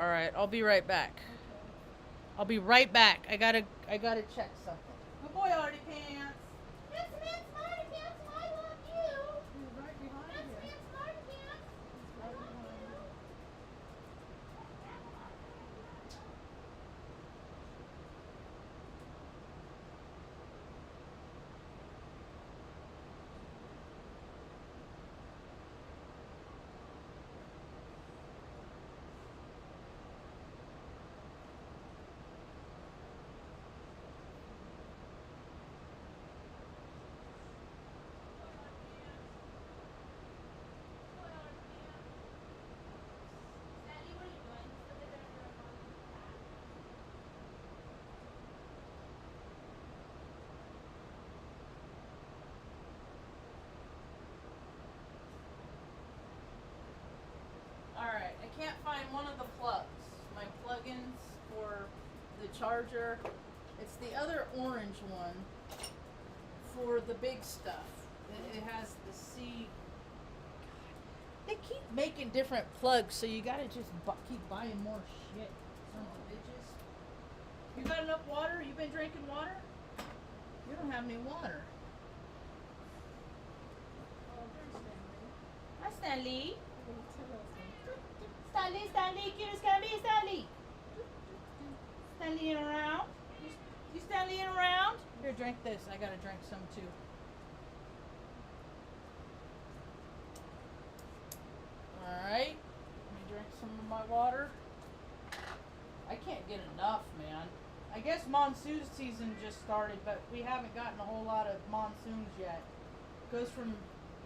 All right, I'll be right back. I'll be right back. I gotta check something. Good boy, Artie Pants. Yes, man, Smarty Pants, I love you. He's right behind Yes, you. man, Smarty Pants, I Right love behind you. you. Daddy, what are you doing? Look at their harmonies. All right, I can't find one of the plugs. My plugins for the charger. It's the other orange one for the big stuff. It has the C. They keep making different plugs, so you gotta just keep buying more shit. Sons of bitches. You got enough water? You been drinking water? You don't have any water. Oh, there's Stanley. Hi, Stanley. Little tail thing. Stanley, cutest can be, Stanley. Stanleying around? You Stanleying around? Here, drink this. I gotta drink some too. Alright. Let me drink some of my water. I can't get enough, man. I guess monsoon season just started, but we haven't gotten a whole lot of monsoons yet. Goes from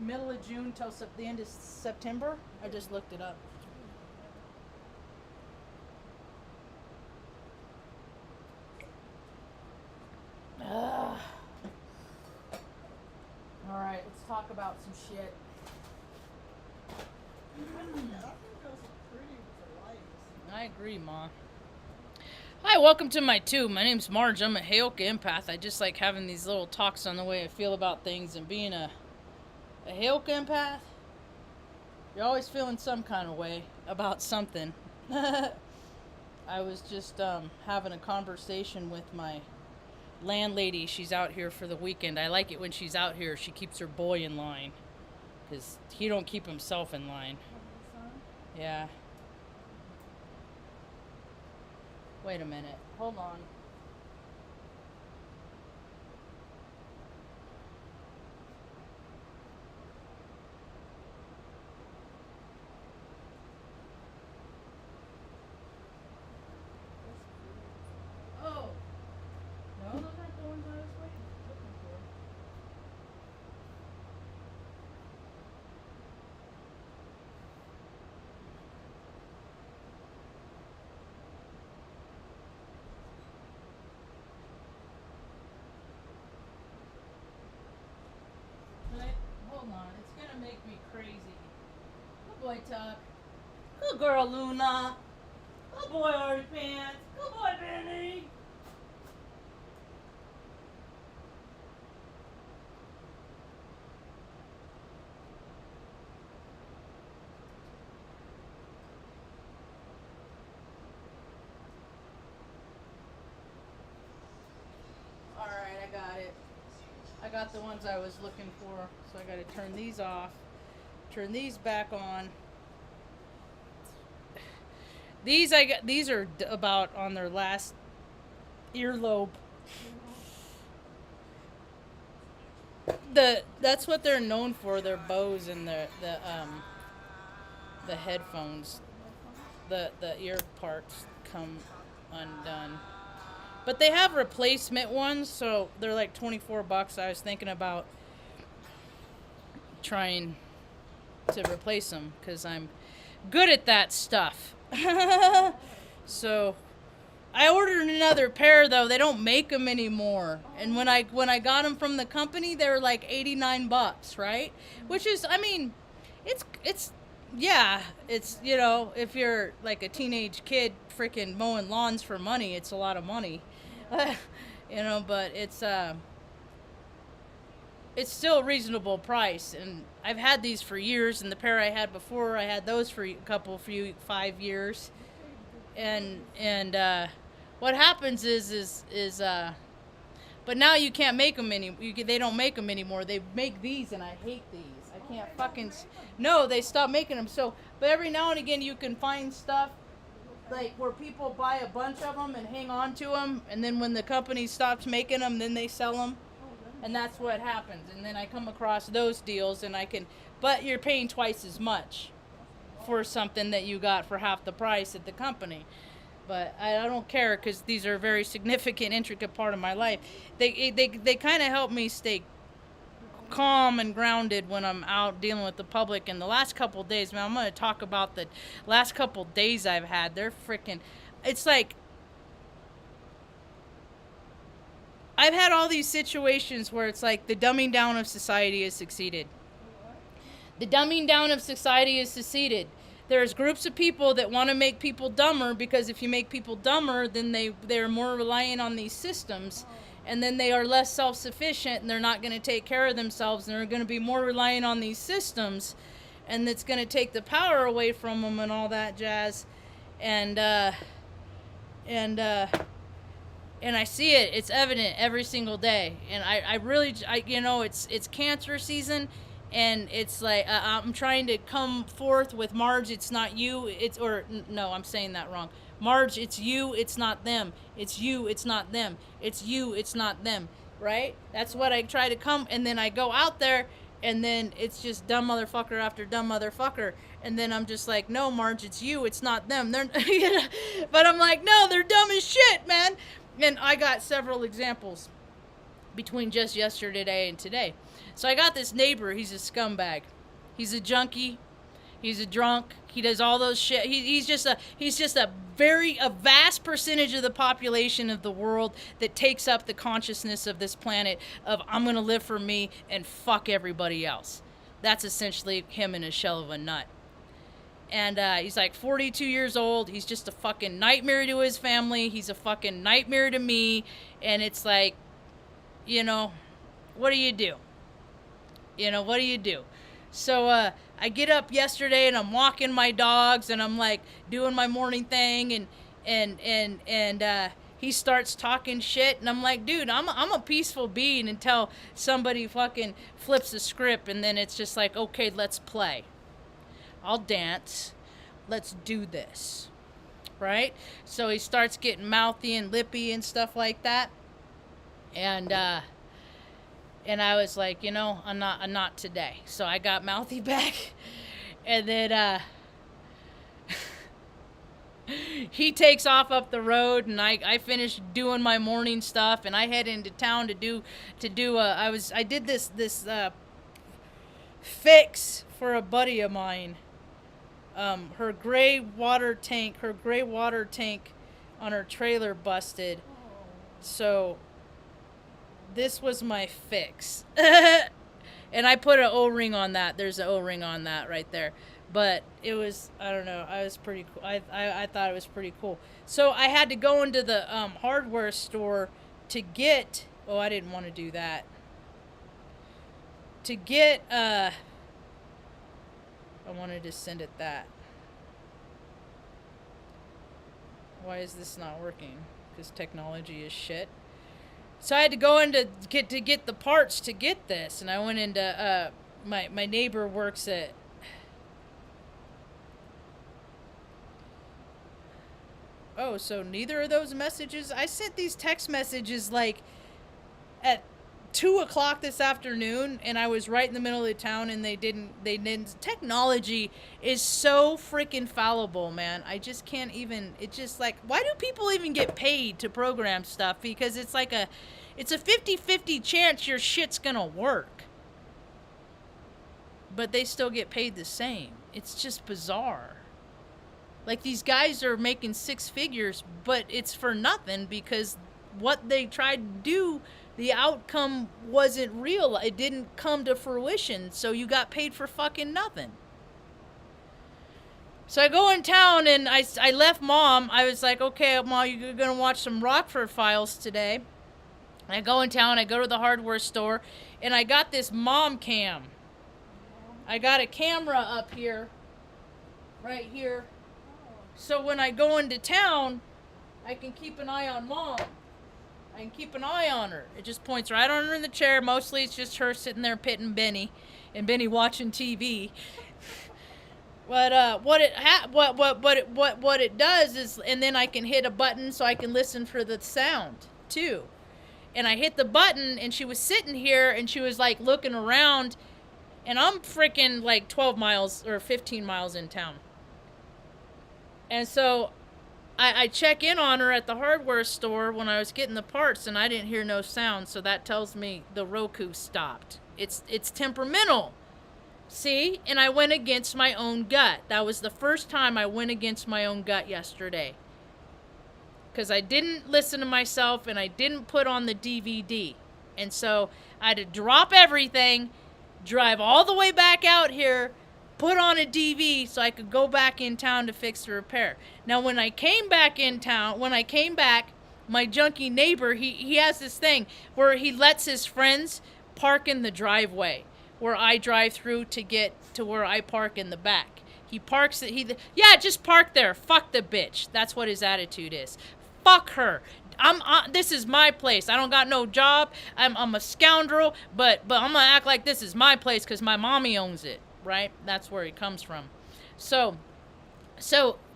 middle of June till the end of September. I just looked it up. Ugh. All right, let's talk about some shit. I think those are pretty for lights. I agree, Ma. Hi, welcome to my tube. My name's Marge. I'm a Heyoka empath. I just like having these little talks on the way I feel about things, and being a Heyoka empath, you're always feeling some kind of way about something. I was just having a conversation with my landlady. She's out here for the weekend. I like it when she's out here. She keeps her boy in line, because he don't keep himself in line. Yeah. Wait a minute. Hold on. Oh. No, those aren't the ones I was looking for. Hold on, it's gonna make me crazy. Good boy, Tuck. Good girl, Luna. Good boy, Artie Pants. Good boy, Benny. Alright, I got it. I got the ones I was looking for, so I gotta turn these off. Turn these back on. These are about on their last earlobe. That's what they're known for, their bows and the headphones. The ear parts come undone. But they have replacement ones, so they're like $24. I was thinking about trying to replace them because I'm good at that stuff. So I ordered another pair though. They don't make them anymore. And when I got them from the company, they were like $89, right? Which is, I mean, it's yeah, it's, you know, if you're like a teenage kid freaking mowing lawns for money, it's a lot of money. You know, but it's still a reasonable price, and I've had these for years, and the pair I had before, I had those for a couple few 5 years. And what happens is but now you can't make them they don't make them anymore. They make these, and I hate these. I can't fucking. No, they stopped making them. So, but every now and again you can find stuff like where people buy a bunch of them and hang on to them, and then when the company stops making them, then they sell them, and that's what happens. And then I come across those deals, and I can, but you're paying twice as much for something that you got for half the price at the company. But I don't care, because these are a very significant, intricate part of my life. They kind of help me stay calm and grounded when I'm out dealing with the public. And the last couple of days, man, I'm going to talk about the last couple of days I've had. They're freaking, it's like, I've had all these situations where it's like the dumbing down of society has succeeded. The dumbing down of society has succeeded. There's groups of people that want to make people dumber, because if you make people dumber, then they're more reliant on these systems, and then they are less self-sufficient, and they're not going to take care of themselves, and they're going to be more reliant on these systems, and it's going to take the power away from them and all that jazz. And I see it. It's evident every single day. And I really, it's cancer season. And it's like, I'm trying to come forth with Marge, it's not you, no, I'm saying that wrong. Marge, it's you, it's not them. It's you, it's not them. It's you, it's not them. Right? That's what I try to come, and then I go out there, and then it's just dumb motherfucker after dumb motherfucker. And then I'm just like, no, Marge, it's you, it's not them. They're, but I'm like, no, they're dumb as shit, man. And I got several examples between just yesterday and today. So I got this neighbor, he's a scumbag. He's a junkie. He's a drunk. He does all those shit. He's just a vast percentage of the population of the world that takes up the consciousness of this planet of, I'm going to live for me and fuck everybody else. That's essentially him in a shell of a nut. And he's like 42 years old. He's just a fucking nightmare to his family. He's a fucking nightmare to me. And it's like, what do you do? What do you do? So I get up yesterday, and I'm walking my dogs, and I'm like doing my morning thing, and he starts talking shit, and I'm like, dude, I'm a peaceful being until somebody fucking flips the script, and then it's just like, okay, let's play. I'll dance. Let's do this. Right? So he starts getting mouthy and lippy and stuff like that. And I was like, I'm not today. So I got mouthy back. And then he takes off up the road, and I finished doing my morning stuff, and I head into town to do I did this fix for a buddy of mine. Her gray water tank on her trailer busted. So this was my fix. And I put an O-ring on that. There's an O-ring on that right there. But it was, I don't know, I was pretty cool. I thought it was pretty cool. So I had to go into the hardware store to get, I didn't want to do that. To get, I wanted to send it that. Why is this not working? Because technology is shit. So I had to go in to get the parts to get this, and I went into my neighbor works at so neither of those messages. I sent these text messages like at 2:00 this afternoon, and I was right in the middle of the town, and they didn't. Technology is so freaking fallible, man. I just can't even. It's just like, why do people even get paid to program stuff? Because it's like it's a 50-50 chance your shit's gonna work, but they still get paid the same. It's just bizarre. Like, these guys are making 6 figures, but it's for nothing, because what they tried to do, the outcome wasn't real. It didn't come to fruition, so you got paid for fucking nothing. So I go in town, and I left Mom. I was like, okay, Mom, you're going to watch some Rockford Files today. And I go in town, I go to the hardware store, and I got this mom cam. I got a camera up here, right here. So when I go into town, I can keep an eye on Mom. I can keep an eye on her. It just points right on her in the chair. Mostly it's just her sitting there pitting Benny, and Benny watching TV. But what it does is, and then I can hit a button so I can listen for the sound too. And I hit the button, and she was sitting here, and she was like looking around, and I'm freaking like 12 miles or 15 miles in town. And so I check in on her at the hardware store when I was getting the parts, and I didn't hear no sound, so that tells me the Roku stopped. It's temperamental. See? And I went against my own gut. That was the first time I went against my own gut yesterday. Because I didn't listen to myself, and I didn't put on the DVD. And so I had to drop everything, drive all the way back out here, put on a DV so I could go back in town to fix the repair. Now, when I came back, my junkie neighbor, he has this thing where he lets his friends park in the driveway where I drive through to get to where I park in the back. He parks it. Just park there. Fuck the bitch. That's what his attitude is. Fuck her. This is my place. I don't got no job. I'm a scoundrel, but I'm gonna act like this is my place because my mommy owns it. Right? That's where he comes from. So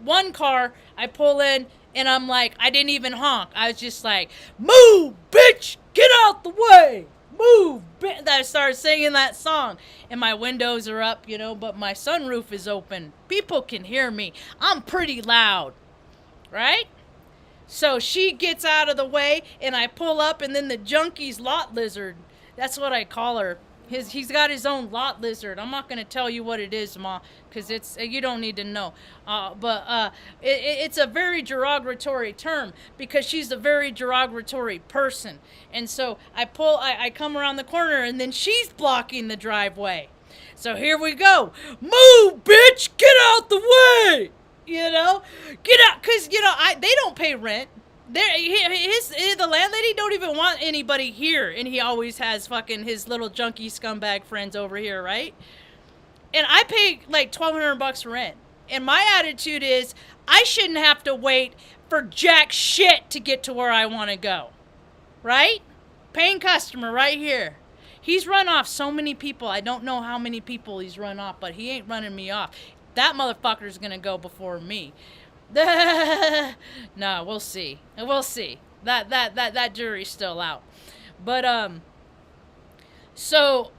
one car, I pull in, and I'm like, I didn't even honk. I was just like, move, bitch, get out the way, move, bitch. I started singing that song, and my windows are up, but my sunroof is open. People can hear me. I'm pretty loud, right? So she gets out of the way, and I pull up, and then the junkie's lot lizard, that's what I call her. He's got his own lot lizard. I'm not going to tell you what it is, Ma, because you don't need to know. But it's a very derogatory term because she's a very derogatory person. And so I come around the corner, and then she's blocking the driveway. So here we go. Move, bitch! Get out the way! Get out, because, they don't pay rent. The landlady don't even want anybody here, and he always has fucking his little junkie scumbag friends over here, right? And I pay like $1,200 rent, and my attitude is I shouldn't have to wait for jack shit to get to where I want to go, right? Paying customer right here. He's run off so many people. I don't know how many people he's run off, but he ain't running me off. That motherfucker's gonna go before me. No, we'll see. That jury's still out. But so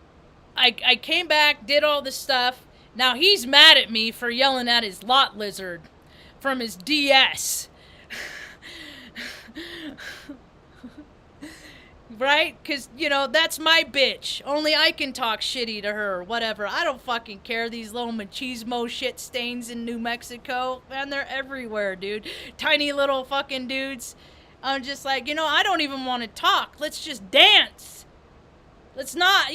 I came back, did all this stuff. Now he's mad at me for yelling at his lot lizard from his DS. Right? Because, that's my bitch. Only I can talk shitty to her or whatever. I don't fucking care. These little machismo shit stains in New Mexico. Man, they're everywhere, dude. Tiny little fucking dudes. I'm just like, I don't even want to talk. Let's just dance. Let's not,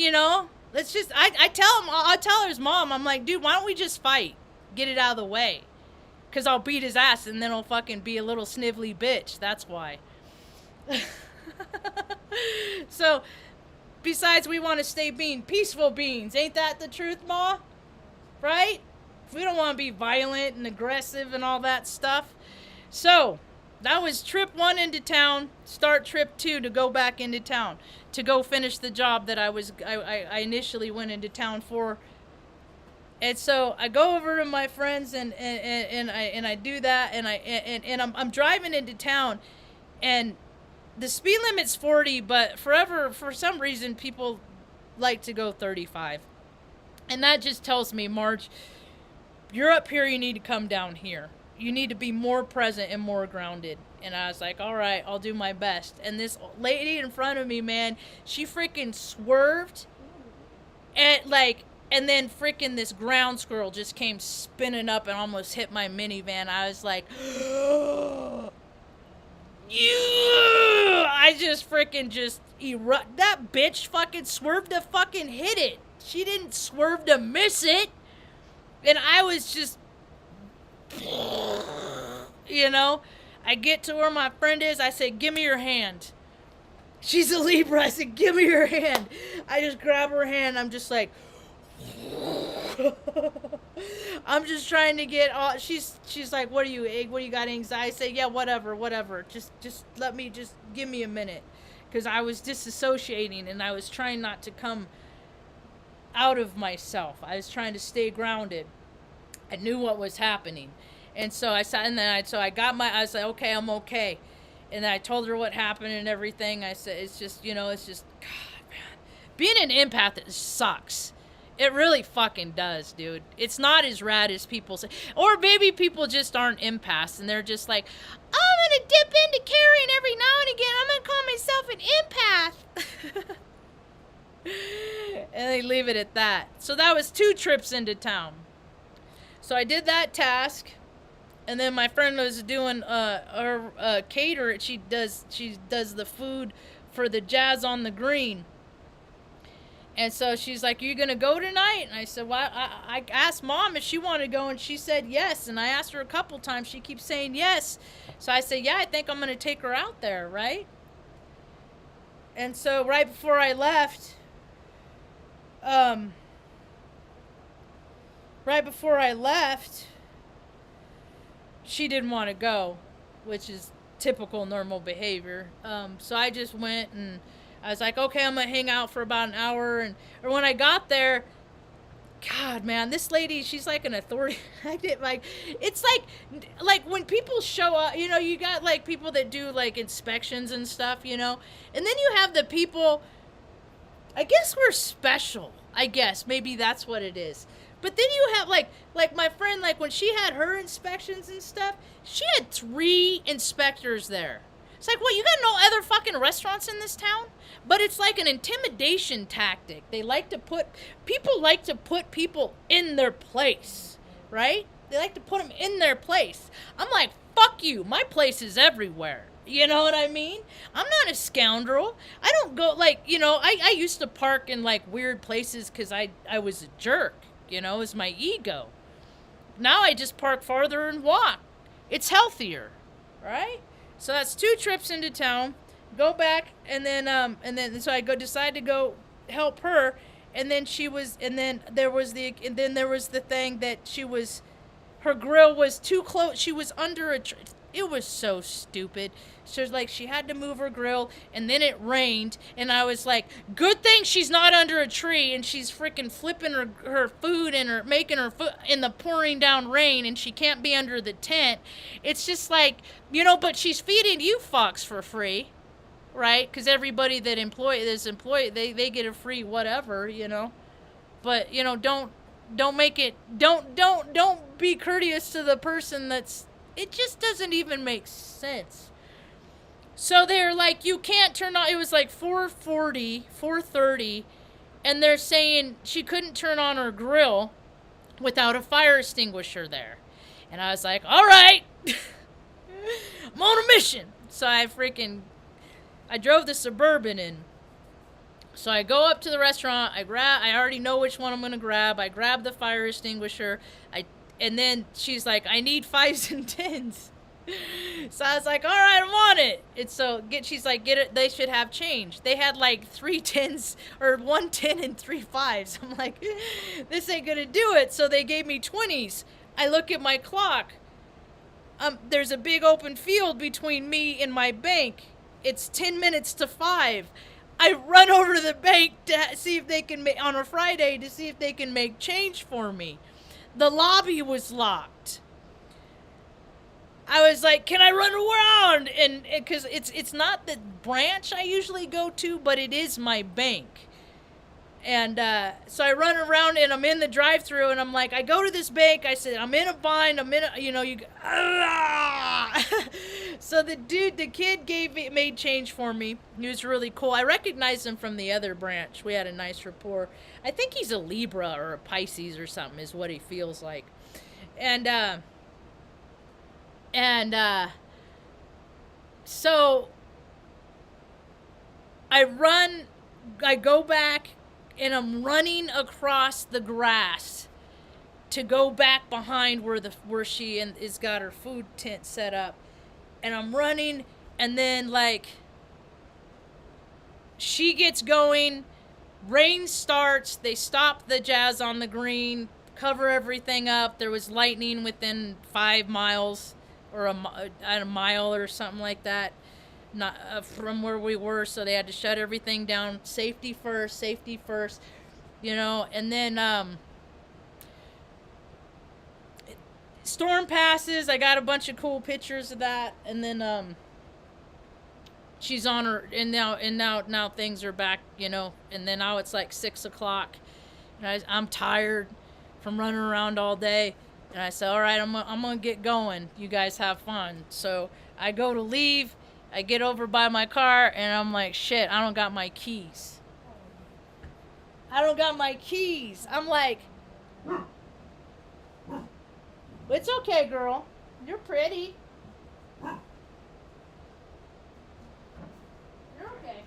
Let's just, I'll tell his mom, I'm like, dude, why don't we just fight? Get it out of the way. Because I'll beat his ass and then he'll fucking be a little snivelly bitch. That's why. So, besides, we want to stay being peaceful beings. Ain't that the truth, Ma? Right? We don't want to be violent and aggressive and all that stuff. So, that was trip 1 into town. Start trip 2 to go back into town. To go finish the job that I initially went into town for. And so I go over to my friends and I do that, and I'm driving into town, and the speed limit's 40, but for some reason, people like to go 35. And that just tells me, Marge, you're up here, you need to come down here. You need to be more present and more grounded. And I was like, all right, I'll do my best. And this lady in front of me, man, she freaking swerved. And then freaking this ground squirrel just came spinning up and almost hit my minivan. I was like, I just freaking erupt. That bitch fucking swerved to fucking hit it. She didn't swerve to miss it. And I was just, I get to where my friend is. I say, give me your hand. She's a Libra. I said, give me your hand. I just grab her hand. I'm just like, I'm just trying to get all. She's like, what are you, egg? What do you got, anxiety? I say, yeah, whatever. Just let me, just give me a minute, because I was disassociating and I was trying not to come out of myself. I was trying to stay grounded. I knew what was happening, and so I sat, and then I got my. I was like, okay, I'm okay, and I told her what happened and everything. I said, it's just, it's just, God, man, being an empath, it sucks. It really fucking does, dude. It's not as rad as people say. Or maybe people just aren't empaths and they're just like, I'm gonna dip into carrying every now and again. I'm gonna call myself an empath. And they leave it at that. So that was 2 trips into town. So I did that task. And then my friend was doing her cater. She does the food for the Jazz on the Green. And so she's like, are you going to go tonight? And I said, well, I asked Mom if she wanted to go, and she said yes. And I asked her a couple times. She keeps saying yes. So I said, yeah, I think I'm going to take her out there, right? And so right before I left, she didn't want to go, which is typical normal behavior. So I just went, and I was like, okay, I'm going to hang out for about an hour. Or when I got there, God, man, this lady, she's like an authority. It's like when people show up, you got like people that do like inspections and stuff, and then you have the people, I guess we're special. I guess maybe that's what it is. But then you have like my friend, like when she had her inspections and stuff, she had 3 inspectors there. It's like, what, you got no other fucking restaurants in this town? But it's like an intimidation tactic. People like to put people in their place, right? They like to put them in their place. I'm like, fuck you. My place is everywhere. You know what I mean? I'm not a scoundrel. I don't go, I used to park in, like, weird places because I was a jerk. It's my ego. Now I just park farther and walk. It's healthier, right? So that's 2 trips into town. Go back, and then so I decide to go help her, and then there was the thing that her grill was too close. She was under a tree. It was so stupid. So it's like she had to move her grill, and then it rained, and I was like, good thing she's not under a tree, and she's freaking flipping her food and making her food in the pouring down rain, and she can't be under the tent. It's just like, but she's feeding you fucks for free, right? Because everybody that they get a free whatever, But don't make it. Don't be courteous to the person that's. It just doesn't even make sense. So they're like, you can't turn on. It was like 4:30, and they're saying she couldn't turn on her grill without a fire extinguisher there. And I was like, all right, I'm on a mission. So I drove the Suburban in. So I go up to the restaurant. I already know which one I'm going to grab. I grab the fire extinguisher. And then she's like, I need 5s and 10s. So I was like, all right, I'm on it. And so she's like, get it. They should have change. They had like 3 10s or 1 10 and 3 5s. I'm like, this ain't going to do it. So they gave me 20s. I look at my clock. There's a big open field between me and my bank. It's 10 minutes to 5. I run over to the bank to see if they can on a Friday to see if they can make change for me. The lobby was locked. I was like, can I run around? And because it's not the branch I usually go to, but it is my bank. And so I run around, and I'm in the drive-thru, and I'm like, I go to this bank. I said, I'm in a bind. So the kid made change for me. He was really cool. I recognized him from the other branch. We had a nice rapport. I think he's a Libra or a Pisces or something is what he feels like. So I go back, and I'm running across the grass to go back behind where she is got her food tent set up. And I'm running, and then she gets going, rain starts, they stop the Jazz on the Green, cover everything up. There was lightning within 5 miles or a mile or something like that, not from where we were. So they had to shut everything down. Safety first, you know. And then storm passes. I got a bunch of cool pictures of that. And then she's on her, and now things are back, you know. And then now it's like 6 o'clock, and I'm tired from running around all day. And I said, all right, I'm gonna get going. You guys have fun. So I go to leave. I get over by my car, and I'm like, shit, I don't got my keys. I'm like, it's okay, girl. You're pretty. You're okay.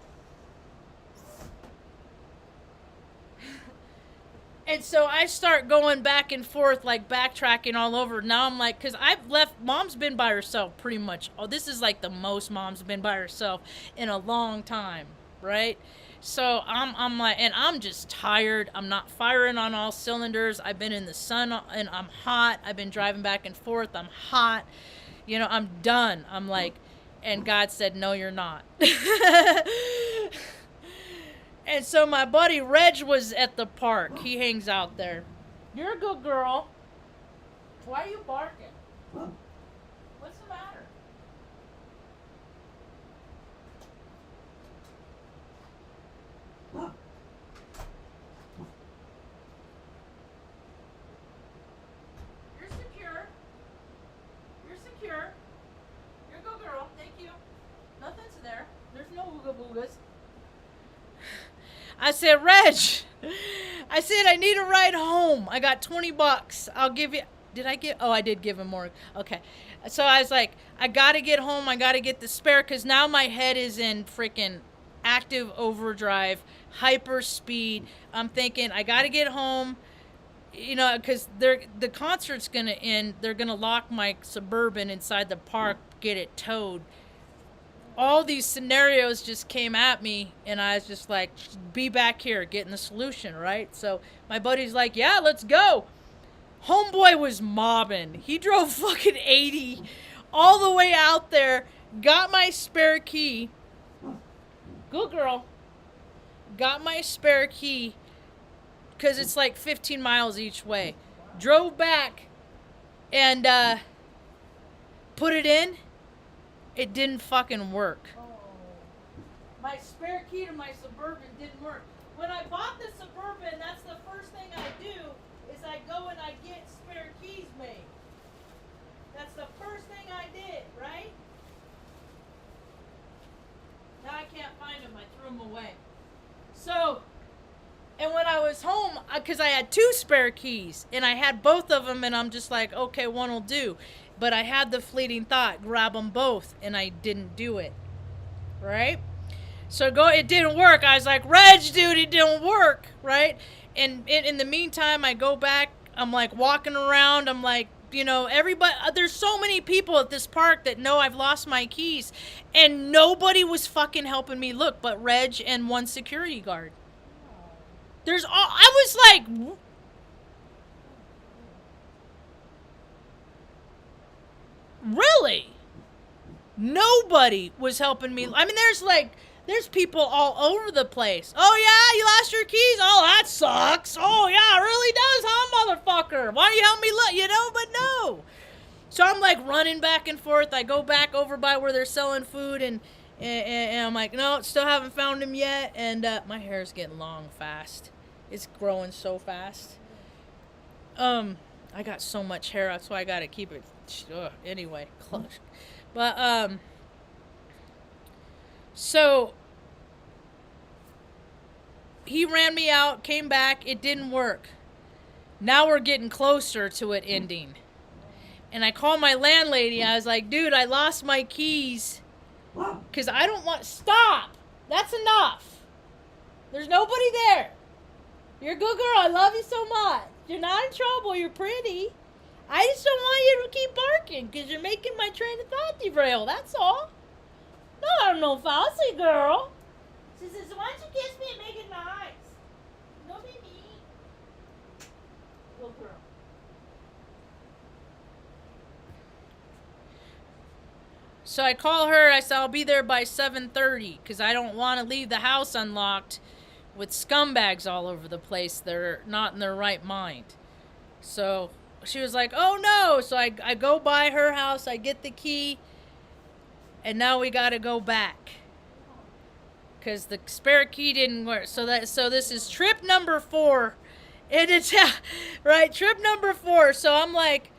And so I start going back and forth, like backtracking all over. Now I'm like, because I've left, Mom's been by herself pretty much. Oh, this is like the most Mom's been by herself in a long time, right? So I'm like, and I'm just tired. I'm not firing on all cylinders. I've been in the sun and I'm hot. I've been driving back and forth. I'm hot. You know, I'm done. I'm like, and God said, no, you're not. And so my buddy Reg was at the park. He hangs out there. You're a good girl. Why are you barking? What's the matter? You're secure. You're secure. You're a good girl. Thank you. Nothing's there. There's no ooga boogas. I said, Reg, I said, I need a ride home. I got $20. I'll give you. I did give him more. Okay. So I was like, I got to get home. I got to get the spare because now my head is in freaking active overdrive, hyper speed. I'm thinking, I got to get home, you know, because the concert's going to end. They're going to lock my Suburban inside the park, get it towed. All these scenarios just came at me, and I was just like, be back here, getting the solution, right? So my buddy's like, yeah, let's go. Homeboy was mobbing. He drove fucking 80 all the way out there, got my spare key. Good girl. Got my spare key, because it's like 15 miles each way. Drove back and put it in. It didn't fucking work. My spare key to my Suburban didn't work. When I bought the Suburban, that's the first thing I do is I go and I get spare keys made. That's the first thing I did, right? Now I can't find them. I threw them away. So, and when I was home, because I had 2 spare keys, and I had both of them, and I'm just like, okay, one will do. But I had the fleeting thought, grab them both, and I didn't do it. Right? So it didn't work. I was like, Reg, dude, it didn't work. Right? And in the meantime, I go back. I'm like walking around. I'm like, you know, everybody, there's so many people at this park that know I've lost my keys. And nobody was fucking helping me look but Reg and one security guard. I was like... Really? Nobody was helping me. I mean, there's people all over the place. Oh, yeah, you lost your keys? Oh, that sucks. Oh, yeah, it really does, huh, motherfucker? Why don't you help me look? You know, but no. So I'm, like, running back and forth. I go back over by where they're selling food, and I'm like, no, still haven't found him yet. And my hair's getting long fast. It's growing so fast. I got so much hair, that's why I got to keep it. Anyway, close. But so he ran me out, came back, it didn't work. Now we're getting closer to it ending. And I called my landlady. I was like, dude, I lost my keys. Because I don't want... Stop! That's enough. There's nobody there. You're a good girl. I love you so much. You're not in trouble. You're pretty. I just don't want you to keep barking because you're making my train of thought derail. That's all. No, I'm no fussy girl. She says, why don't you kiss me and make it nice? Don't be mean. Little girl. So I call her. I said I'll be there by 7:30 because I don't want to leave the house unlocked with scumbags all over the place. They're not in their right mind. So she was like, "Oh no!" So I go by her house. I get the key, and now we got to go back because the spare key didn't work. So this is trip number 4, and it's right, trip number 4. So I'm like,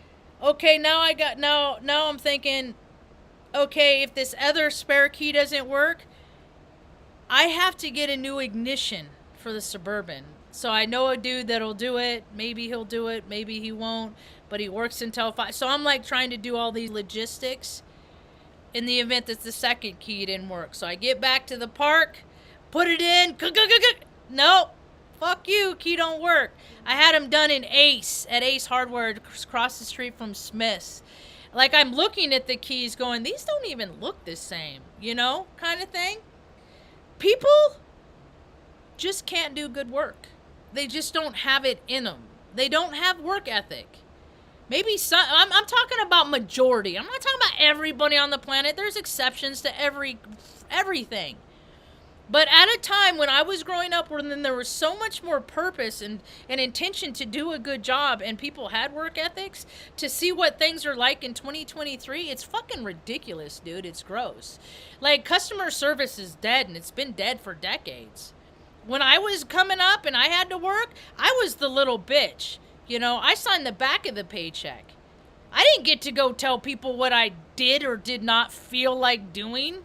okay, now I'm thinking, okay, if this other spare key doesn't work, I have to get a new ignition for the Suburban. So I know a dude that'll do it. Maybe he'll do it, maybe he won't, but he works until 5. So I'm like trying to do all these logistics in the event that the second key didn't work. So I get back to the park, put it in. Nope. Fuck you, key don't work. I had them done in Ace, at Ace Hardware across the street from Smith's. Like, I'm looking at the keys going, these don't even look the same, kind of thing. People just can't do good work. They just don't have it in them. They don't have work ethic. Maybe some, I'm talking about majority. I'm not talking about everybody on the planet. There's exceptions to everything. But at a time when I was growing up, when there was so much more purpose and intention to do a good job, and people had work ethics, to see what things are like in 2023, it's fucking ridiculous, dude. It's gross. Like, customer service is dead, and it's been dead for decades. When I was coming up and I had to work, I was the little bitch. I signed the back of the paycheck. I didn't get to go tell people what I did or did not feel like doing,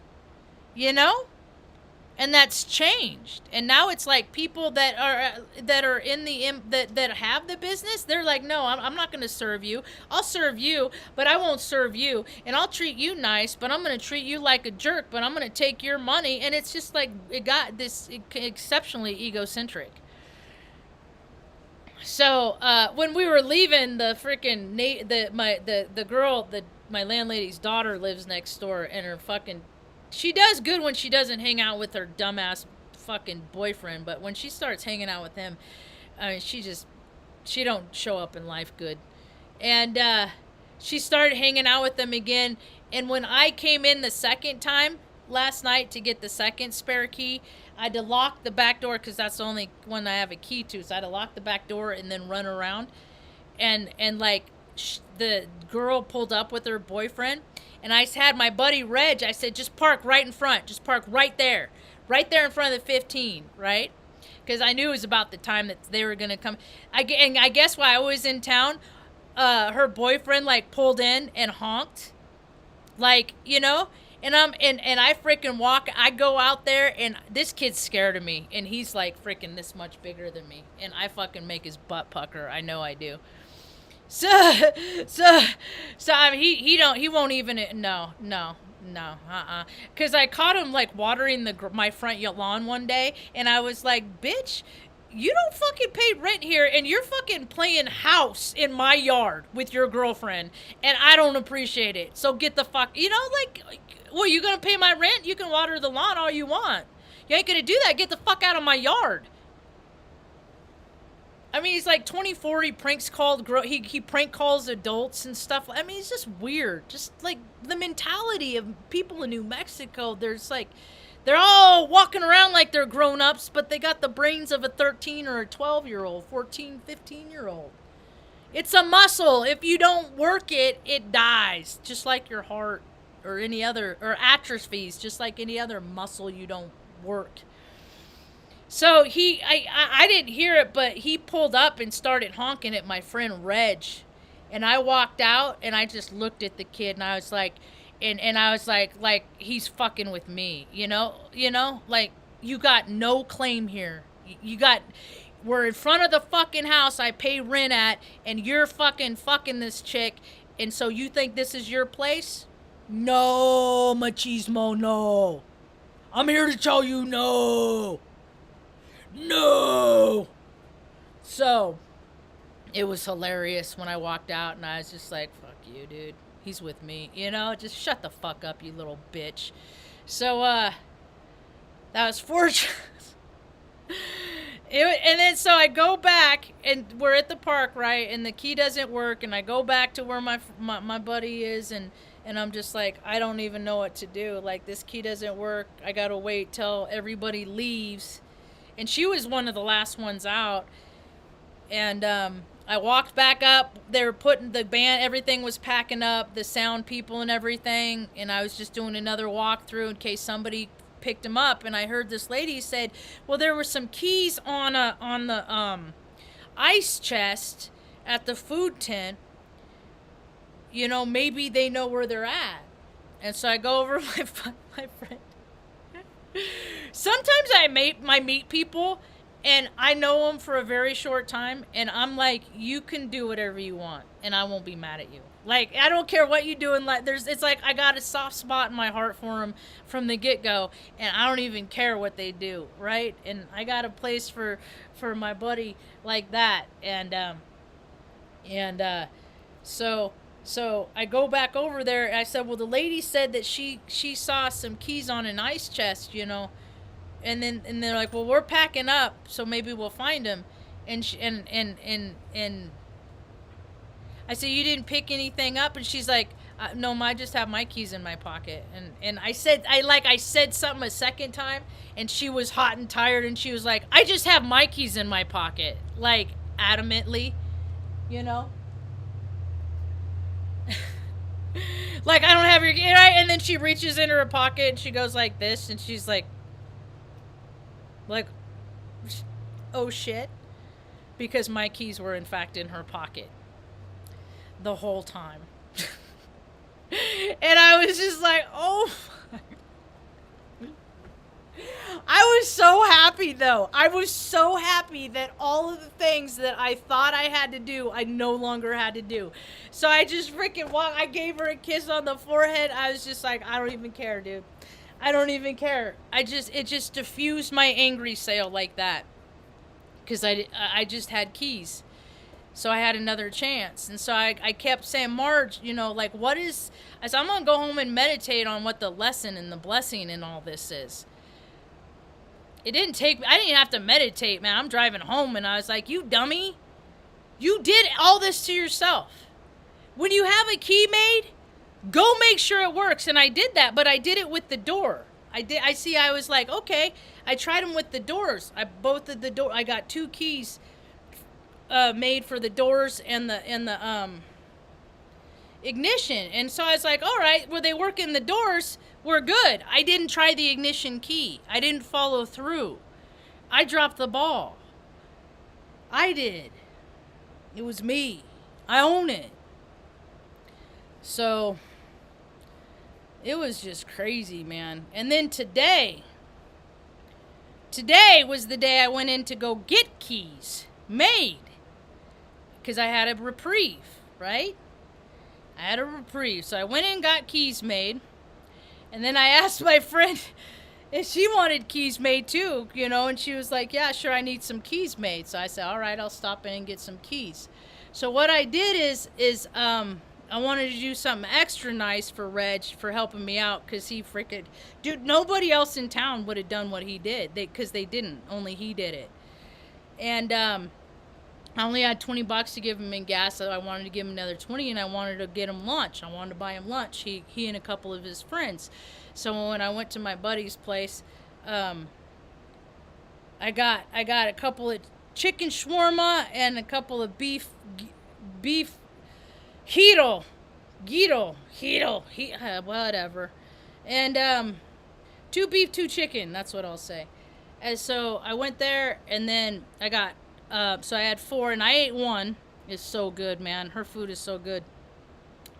And that's changed. And now it's like people that are in that have the business, they're like, no, I'm not going to serve you. I'll serve you, but I won't serve you. And I'll treat you nice, but I'm going to treat you like a jerk, but I'm going to take your money. And it's just like, it got this exceptionally egocentric. So when we were leaving, the freaking the girl, my landlady's daughter lives next door, and her fucking, she does good when she doesn't hang out with her dumbass fucking boyfriend, but when she starts hanging out with him, I mean, she don't show up in life good. And she started hanging out with them again, and when I came in the second time last night to get the second spare key, I had to lock the back door because that's the only one I have a key to. So I had to lock the back door and then run around. And like, the girl pulled up with her boyfriend. And I had my buddy Reg, I said, just park right in front. Just park right there. Right there in front of the 15, right? Because I knew it was about the time that they were going to come. And I guess while I was in town, her boyfriend, like, pulled in and honked. Like, And I freaking walk. I go out there, and this kid's scared of me, and he's like freaking this much bigger than me, and I fucking make his butt pucker. I know I do. So I mean, he won't even no. Because I caught him like watering my front lawn one day, and I was like, bitch, you don't fucking pay rent here, and you're fucking playing house in my yard with your girlfriend, and I don't appreciate it. So get the fuck, like, well, you gonna pay my rent? You can water the lawn all you want. You ain't gonna do that. Get the fuck out of my yard. I mean, he's like 24. He he prank calls adults and stuff. I mean, it's just weird. Just like the mentality of people in New Mexico. There's like, they're all walking around like they're grown-ups, but they got the brains of a 13 or a 12-year-old, 14, 15-year-old. It's a muscle. If you don't work it, it dies. Just like your heart or any other, or atrophies, just like any other muscle you don't work. So I didn't hear it, but he pulled up and started honking at my friend Reg. And I walked out, and I just looked at the kid, and I was like, and I was like, he's fucking with me, like, you got no claim here. We're in front of the fucking house I pay rent at, and you're fucking this chick, and so you think this is your place? No, machismo, no. I'm here to tell you no. No. So, it was hilarious when I walked out, and I was just like, fuck you, dude. He's with me, just shut the fuck up, you little bitch. So, that was fortunate. And then so I go back, and we're at the park, right? And the key doesn't work, and I go back to where my buddy is, and And I'm just like, I don't even know what to do. Like, this key doesn't work. I gotta wait till everybody leaves. And she was one of the last ones out. And I walked back up. They were putting the band, everything was packing up, the sound people and everything. And I was just doing another walkthrough in case somebody picked them up. And I heard this lady said, well, there were some keys on the ice chest at the food tent. You know, maybe they know where they're at. And so I go over my friend. Sometimes I meet people and I know them for a very short time, and I'm like, you can do whatever you want and I won't be mad at you. Like, I don't care what you do in life. It's like I got a soft spot in my heart for them from the get-go, and I don't even care what they do, right? And I got a place for my buddy like that. So I go back over there, and I said, well, the lady said that she saw some keys on an ice chest, you know. And they're like, well, we're packing up, so maybe we'll find them. And I said, you didn't pick anything up? And she's like, no, I just have my keys in my pocket. And I said something a second time, and she was hot and tired, and she was like, I just have my keys in my pocket, like adamantly, you know. Like, I don't have your key, right? And then she reaches into her pocket and she goes like this, and she's like, oh shit, because my keys were in fact in her pocket the whole time. And I was just like, oh my. I was so happy though. I was so happy that all of the things that I thought I had to do, I no longer had to do. So I just freaking walked. I gave her a kiss on the forehead. I was just like, I don't even care, dude. I don't even care. It just diffused my angry sale like that. Because I just had keys. So I had another chance. And so I kept saying, Marge, you know, like, what is... I said, I'm going to go home and meditate on what the lesson and the blessing in all this is. It didn't take... I didn't have to meditate, man. I'm driving home, and I was like, you dummy. You did all this to yourself. When you have a key made, go make sure it works. And I did that, but I did it with the door. I was like, okay. I tried them with the doors. I got 2 keys made for the doors and the ignition. And so I was like, all right, well, they work in the doors, we're good. I didn't try the ignition key. I didn't follow through. I dropped the ball. I did. It was me. I own it. So it was just crazy, man. And then today was the day I went in to go get keys made. Because I had a reprieve, right? I had a reprieve. So I went in and got keys made. And then I asked my friend if she wanted keys made too, you know. And she was like, yeah, sure, I need some keys made. So I said, all right, I'll stop in and get some keys. So what I did is I wanted to do something extra nice for Reg for helping me out, because he freaking... Dude, nobody else in town would have done what he did. Because they didn't. Only he did it. And I only had $20 to give him in gas, so I wanted to give him another 20, and I wanted to get him lunch. I wanted to buy him lunch, he and a couple of his friends. So when I went to my buddy's place, I got a couple of chicken shawarma and a couple of beef whatever. And 2 beef, 2 chicken, that's what I'll say. And so I went there, and then I got, so I had 4, and I ate 1. It's so good, man. Her food is so good.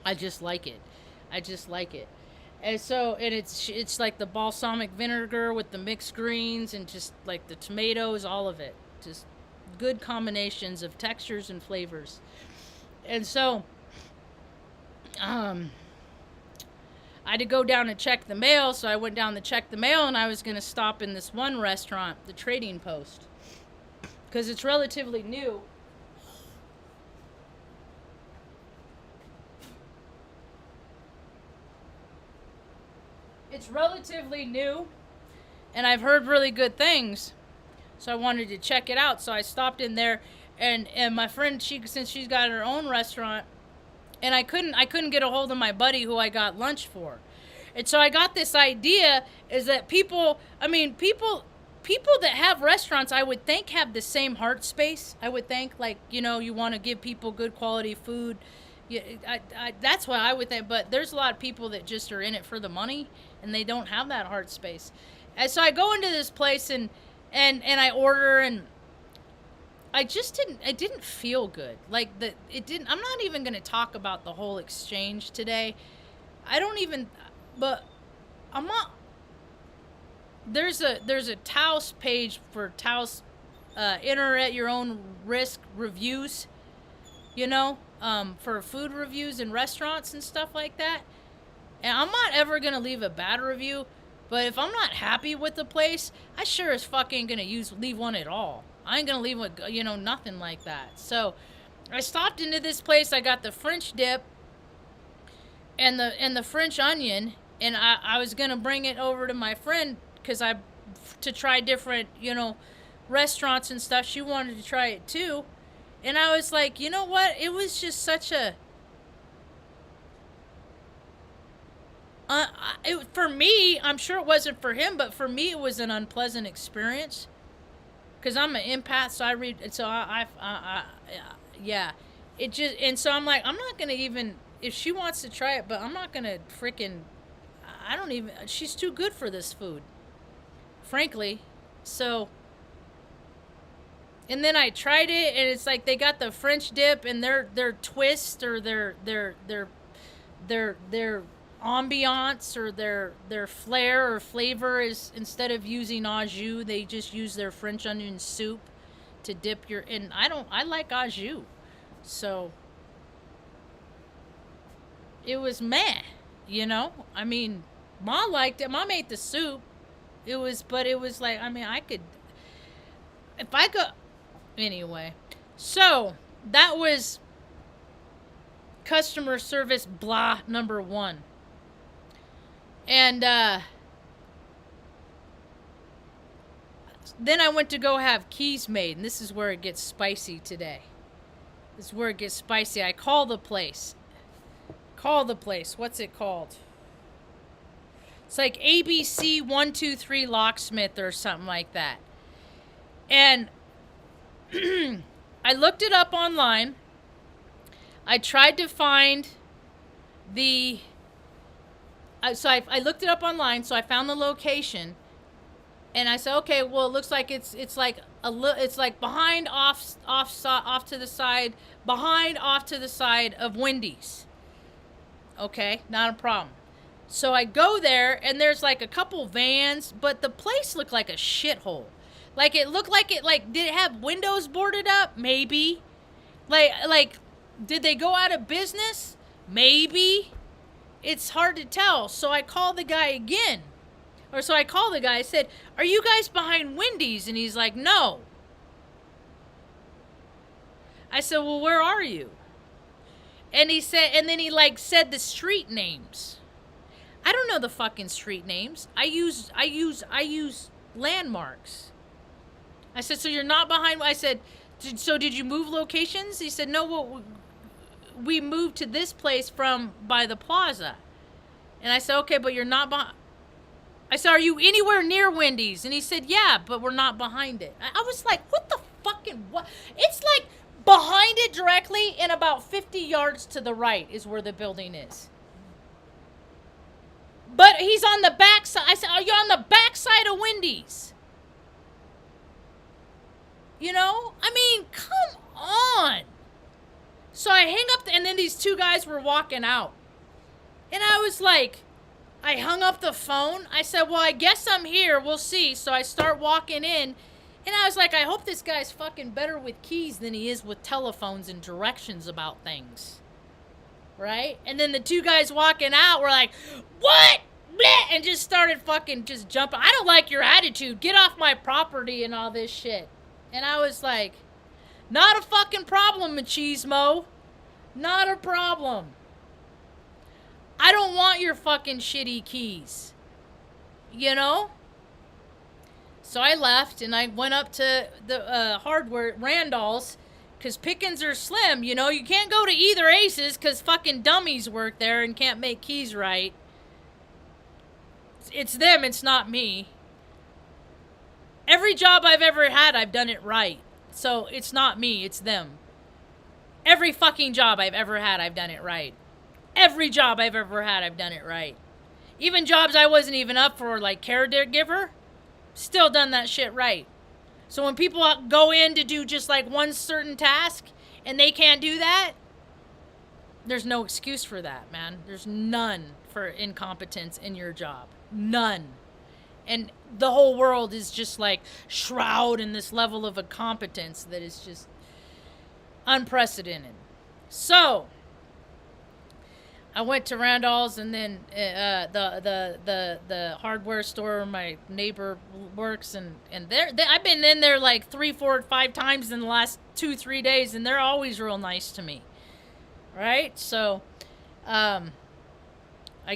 I just like it. And so, and it's like the balsamic vinegar with the mixed greens and just like the tomatoes, all of it. Just good combinations of textures and flavors. And so, I had to go down and check the mail, so I went down to check the mail, and I was going to stop in this one restaurant, the Trading Post, because it's relatively new. It's relatively new, and I've heard really good things, so I wanted to check it out. So I stopped in there, and my friend, since she's got her own restaurant, and I couldn't get a hold of my buddy who I got lunch for. And so I got this idea is that people that have restaurants, I would think, have the same heart space. I would think, like, you want to give people good quality food. Yeah, that's what I would think. But there's a lot of people that just are in it for the money, and they don't have that heart space. And so I go into this place and I order, and it didn't feel good. Like, it didn't. I'm not even going to talk about the whole exchange today. I don't even. But I'm not. There's a Taos page for Taos, enter at your own risk reviews, for food reviews in restaurants and stuff like that. And I'm not ever gonna leave a bad review, but if I'm not happy with the place, I sure as fuck ain't gonna leave one at all. I ain't gonna leave nothing like that. So I stopped into this place. I got the French dip and the French onion, and I was gonna bring it over to my friend to try different restaurants and stuff. She wanted to try it too, and I was like, you know what? It was just such a for me. I'm sure it wasn't for him, but for me, it was an unpleasant experience because I'm an empath, so I read. So yeah, it just, and so I'm like, I'm not gonna even, if she wants to try it, but I'm not gonna freaking. I don't even. She's too good for this food, frankly. So, and then I tried it, and it's like they got the French dip, and their twist or their ambiance or their flair or flavor is, instead of using au jus, they just use their French onion soup to dip your. And I like au jus, so it was meh. I mean, Mom liked it. Mom ate the soup. But it was like, I mean, I could, if I could, anyway. So that was customer service blah number 1. And then I went to go have keys made, and this is where it gets spicy today. This is where it gets spicy. I call the place. What's it called? It's like ABC 123 Locksmith or something like that. And I looked it up online. I tried to find the. I looked it up online, so I found the location, and I said, okay, well, it looks like it's like it's like behind off to the side of Wendy's. Okay, not a problem. So I go there, and there's like a couple vans, but the place looked like a shithole. Like, it looked like did it have windows boarded up? Maybe. Like, did they go out of business? Maybe. It's hard to tell. So I called the guy again. I said, are you guys behind Wendy's? And he's like, no. I said, well, where are you? And he said, and then he said the street names. I don't know the fucking street names. I use landmarks. I said, so you're not behind. I said, so did you move locations? He said, no, well, we moved to this place from by the plaza. And I said, okay, but you're not behind. I said, are you anywhere near Wendy's? And he said, yeah, but we're not behind it. I was like, what the fucking what? It's like behind it directly, and about 50 yards to the right is where the building is. But he's on the back side. I said, are you on the back side of Wendy's? I mean, come on. So I hang up, and then these two guys were walking out. And I was like, I hung up the phone. I said, well, I guess I'm here. We'll see. So I start walking in, and I was like, I hope this guy's fucking better with keys than he is with telephones and directions about things. Right? And then the two guys walking out were like, what? Bleh! And just started fucking just jumping. I don't like your attitude. Get off my property and all this shit. And I was like, not a fucking problem, machismo. Not a problem. I don't want your fucking shitty keys. So I left, and I went up to the hardware, Randall's, because pickings are slim. You know, you can't go to either Aces because fucking dummies work there and can't make keys right. It's them, it's not me. Every job I've ever had, I've done it right. So it's not me, it's them. Every fucking job I've ever had, I've done it right. Every job I've ever had, I've done it right. Even jobs I wasn't even up for, like caregiver, still done that shit right. So when people go in to do just like one certain task and they can't do that, there's no excuse for that, man. There's none for incompetence in your job. None. And the whole world is just like shrouded in this level of incompetence that is just unprecedented. So I went to Randall's, and then the hardware store where my neighbor works, and I've been in there like 3, 4, 5 times in the last 2, 3 days, and they're always real nice to me. Right? So I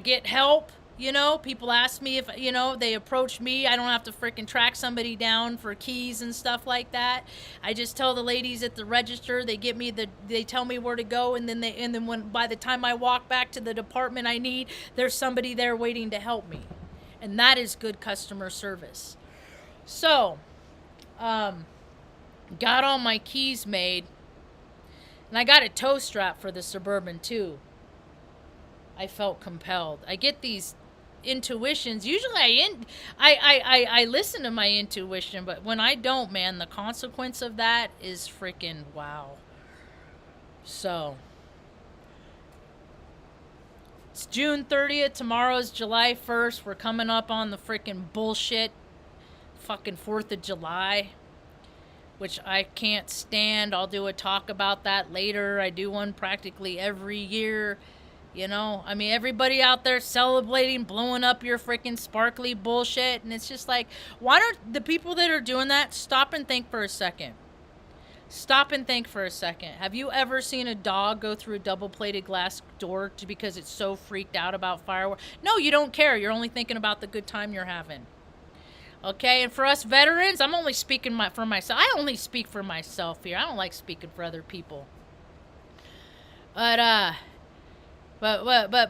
get help. You know, people ask me if, you know, they approach me. I don't have to freaking track somebody down for keys and stuff like that. I just tell the ladies at the register, they tell me where to go, and then when by the time I walk back to the department I need, there's somebody there waiting to help me. And that is good customer service. So, got all my keys made, and I got a toe strap for the Suburban too. I felt compelled. I get these intuitions. Usually I listen to my intuition, but when I don't, man, the consequence of that is freaking wow. So it's June 30th. Tomorrow's July 1st. We're coming up on the freaking bullshit fucking 4th of July, which I can't stand. I'll do a talk about that later. I do one practically every year. You know, I mean, everybody out there celebrating, blowing up your freaking sparkly bullshit. And it's just like, why don't the people that are doing that stop and think for a second? Stop and think for a second. Have you ever seen a dog go through a double-plated glass door because it's so freaked out about fireworks? No, you don't care. You're only thinking about the good time you're having. Okay, and for us veterans, I'm only speaking for myself. I only speak for myself here. I don't like speaking for other people. But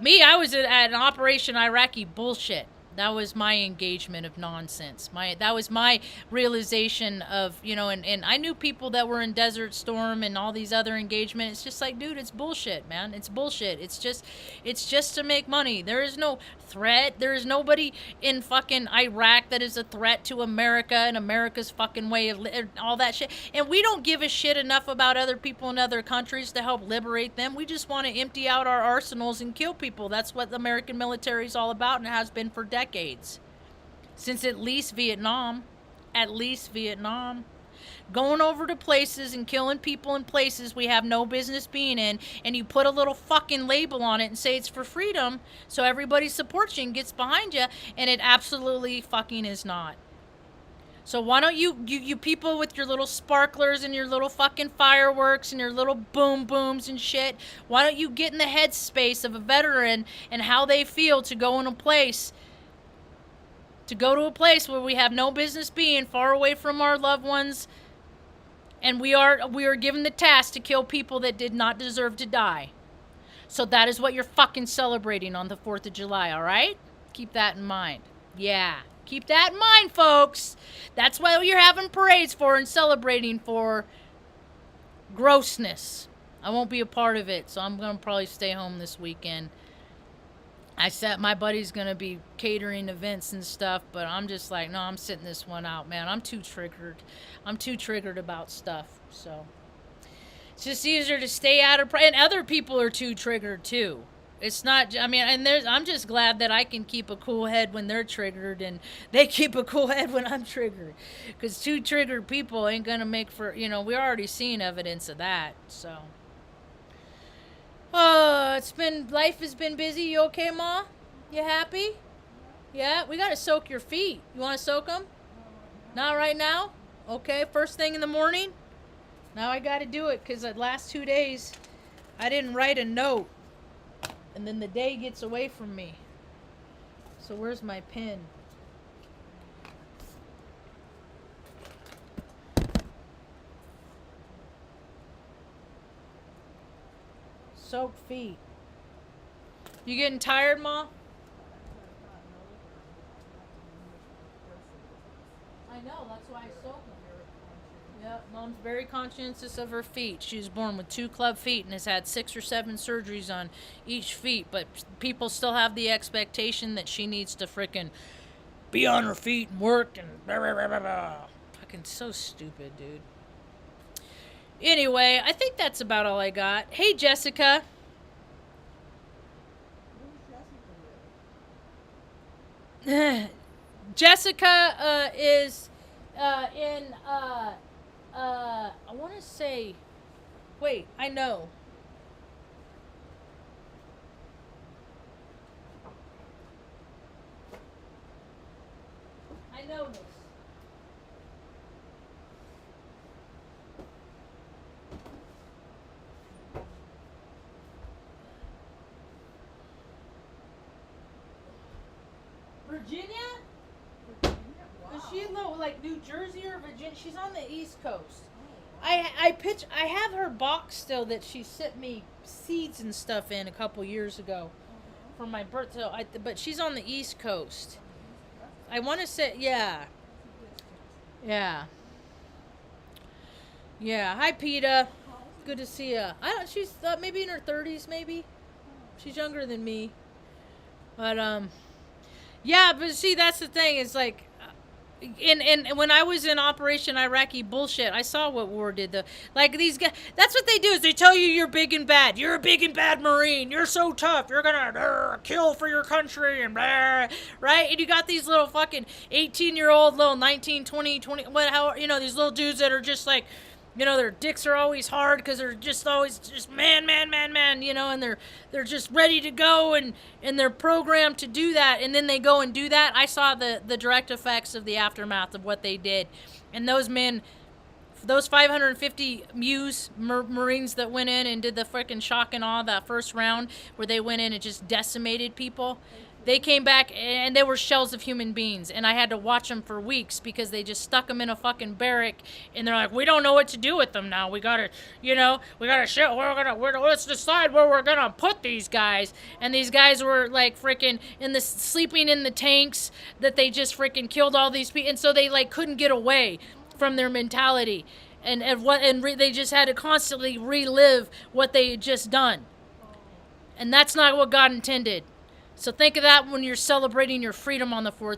me, I was at an Operation Iraqi bullshit. That was my engagement of nonsense. That was my realization of, you know, and I knew people that were in Desert Storm and all these other engagements. It's just like, dude, it's bullshit, man. It's bullshit. It's just to make money. There is no threat. There is nobody in fucking Iraq that is a threat to America and America's fucking way of all that shit. And we don't give a shit enough about other people in other countries to help liberate them. We just want to empty out our arsenals and kill people. That's what the American military is all about, and has been for decades. Since at least Vietnam. Going over to places and killing people in places we have no business being in, and you put a little fucking label on it and say it's for freedom, so everybody supports you and gets behind you, and it absolutely fucking is not. So why don't you people with your little sparklers and your little fucking fireworks and your little boom booms and shit, why don't you get in the headspace of a veteran and how they feel to go to a place where we have no business being, far away from our loved ones, and we are given the task to kill people that did not deserve to die. So that is what you're fucking celebrating on the 4th of July, all right? Keep that in mind. Yeah, keep that in mind, folks. That's what you're having parades for and celebrating for. Grossness. I won't be a part of it, so I'm going to probably stay home this weekend. I said my buddy's going to be catering events and stuff, but I'm just like, no, I'm sitting this one out, man. I'm too triggered about stuff, so. It's just easier to stay out of, and other people are too triggered, too. It's not, I mean, and I'm just glad that I can keep a cool head when they're triggered, and they keep a cool head when I'm triggered. Because two triggered people ain't going to make for, you know, we're already seeing evidence of that, so. Oh, life has been busy. You okay, Ma? You happy? Yeah, we got to soak your feet. You want to soak them? Not right now? Okay, first thing in the morning? Now I got to do it because the last 2 days I didn't write a note. And then the day gets away from me. So where's my pen? soaked feet. You getting tired, Ma? I know, that's why I soak them. Yeah, Mom's very conscientious of her feet. She was born with 2 club feet and has had 6 or 7 surgeries on each feet, but people still have the expectation that she needs to frickin' be on her feet and work and blah, blah, blah, blah, blah. Fucking so stupid, dude. Anyway, I think that's about all I got. Hey, Jessica. Jessica is in I want to say, wait, I know. I know this. Virginia? Is she like New Jersey or Virginia? She's on the East Coast. I have her box still that she sent me seeds and stuff in a couple years ago for my birthday. But she's on the East Coast. I want to say, yeah. Hi, PETA. Good to see ya. She's maybe in her 30s, maybe. She's younger than me. But yeah. But see, that's the thing. It's like. And when I was in Operation Iraqi bullshit, I saw what war did. These guys, that's what they do, is they tell you you're big and bad. You're a big and bad Marine. You're so tough. You're gonna kill for your country and blah, right? And you got these little fucking 18-year-old, little 19, 20, these little dudes that are just like, their dicks are always hard because they're just always just man, and they're just ready to go and they're programmed to do that, and then they go and do that. I saw the direct effects of the aftermath of what they did. And those men, those 550 Marines that went in and did the freaking shock and awe that first round where they went in and just decimated people. They came back and they were shells of human beings, and I had to watch them for weeks because they just stuck them in a fucking barrack, and they're like, we don't know what to do with them now. We gotta let's decide where we're gonna put these guys. And these guys were like freaking sleeping in the tanks that they just freaking killed all these people, and so they like couldn't get away from their mentality, they just had to constantly relive what they had just done, and that's not what God intended. So think of that when you're celebrating your freedom on the 4th